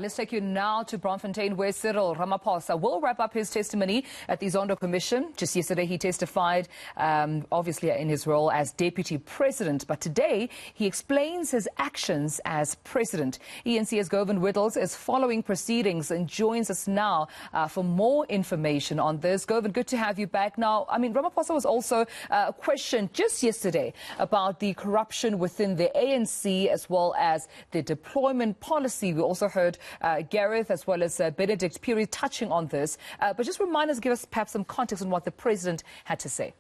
Let's take you now to Bloemfontein, where Cyril Ramaphosa will wrap up his testimony at the Zondo Commission. Just yesterday, he testified, obviously in his role as deputy president. But today, he explains his actions as president. eNCA's Govan Whittle is following proceedings and joins us now for more information on this. Govan, good to have you back. Now, Ramaphosa was also questioned just yesterday about the corruption within the ANC as well as the deployment policy. We also heard Gareth as well as Benedict Puri touching on this. But just remind us, give us perhaps some context on what the president had to say.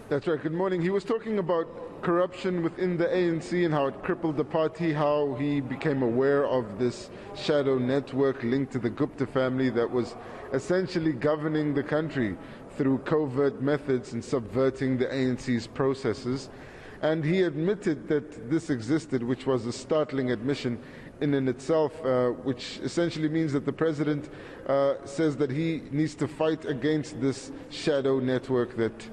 That's right. Good morning. He was talking about corruption within the ANC and how it crippled the party, how he became aware of this shadow network linked to the Gupta family that was essentially governing the country through covert methods and subverting the ANC's processes. And he admitted that this existed, which was a startling admission in and itself, which essentially means that the president says that he needs to fight against this shadow network that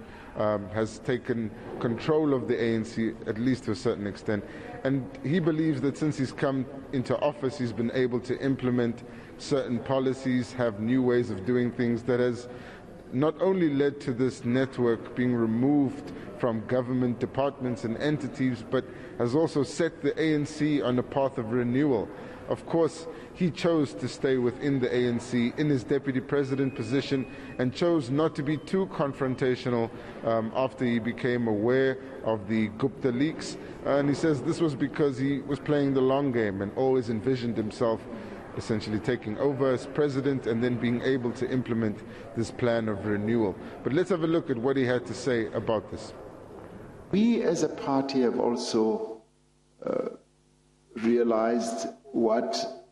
has taken control of the ANC, at least to a certain extent. And he believes that since he's come into office, he's been able to implement certain policies, have new ways of doing things that has not only led to this network being removed from government departments and entities, but has also set the ANC on a path of renewal. Of course, he chose to stay within the ANC in his deputy president position and chose not to be too confrontational after he became aware of the Gupta leaks. And he says this was because he was playing the long game and always envisioned himself essentially taking over as president and then being able to implement this plan of renewal. But let's have a look at what he had to say about this. We as a party have also realized what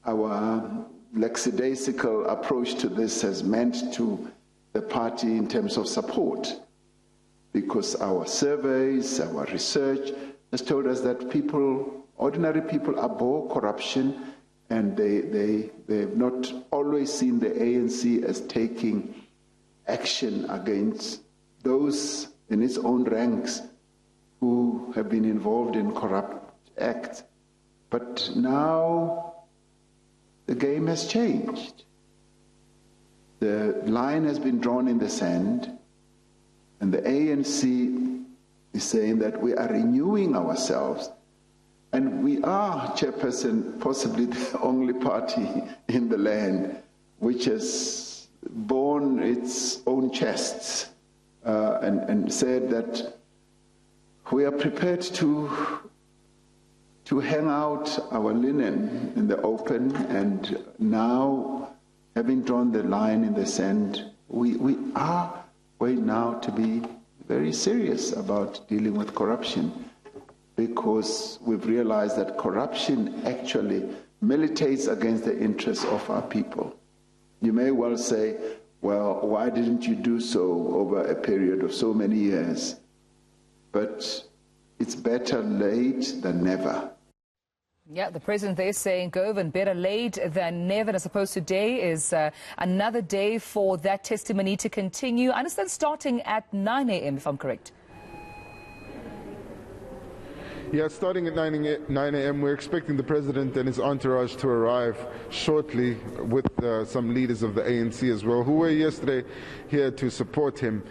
our lackadaisical approach to this has meant to the party in terms of support, because our surveys, our research has told us that ordinary people abhor corruption, and they've not always seen the ANC as taking action against those in its own ranks who have been involved in corrupt acts. But now the game has changed. The line has been drawn in the sand, and the ANC is saying that we are renewing ourselves. And we are, Chairperson, possibly the only party in the land which has borne its own chests and said that we are prepared to hang out our linen in the open. And now, having drawn the line in the sand, we are going now to be very serious about dealing with corruption, because we've realized that corruption actually militates against the interests of our people. You may well say, well, why didn't you do so over a period of so many years? But it's better late than never. Yeah, the president there saying, Govan, better late than never. I suppose today is another day for that testimony to continue. I understand starting at 9 a.m., if I'm correct. Yeah, starting at 9 a.m., we're expecting the president and his entourage to arrive shortly with some leaders of the ANC as well, who were yesterday here to support him.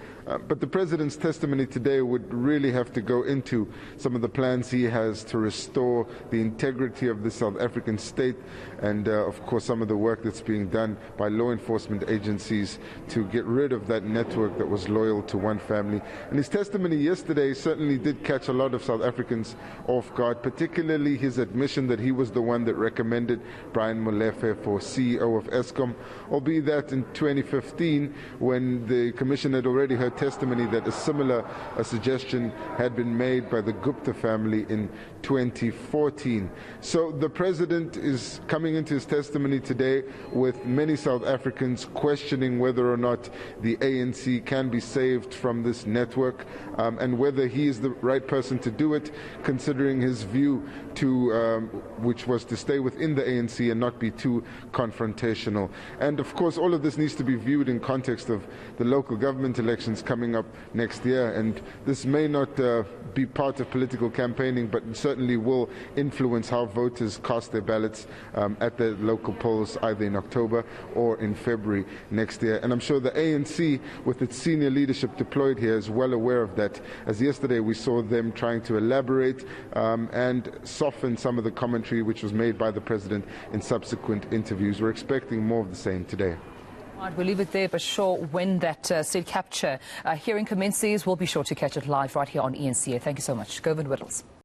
But the president's testimony today would really have to go into some of the plans he has to restore the integrity of the South African state and, of course, some of the work that's being done by law enforcement agencies to get rid of that network that was loyal to one family. And his testimony yesterday certainly did catch a lot of South Africans off guard, particularly his admission that he was the one that recommended Brian Molefe for CEO of Eskom, albeit that in 2015, when the commission had already heard testimony that a similar suggestion had been made by the Gupta family in 2014. So the president is coming into his testimony today with many South Africans questioning whether or not the ANC can be saved from this network and whether he is the right person to do it, considering his view to which was to stay within the ANC and not be too confrontational. And of course all of this needs to be viewed in context of the local government elections coming up next year. And this may not be part of political campaigning, but certainly will influence how voters cast their ballots at the local polls either in October or in February next year. And I'm sure the ANC, with its senior leadership deployed here, is well aware of that, as yesterday we saw them trying to elaborate and soften some of the commentary which was made by the president in subsequent interviews. We're expecting more of the same today. All right, we'll leave it there, but sure, when that state capture hearing commences, we'll be sure to catch it live right here on eNCA. Thank you so much. Govan Whittle.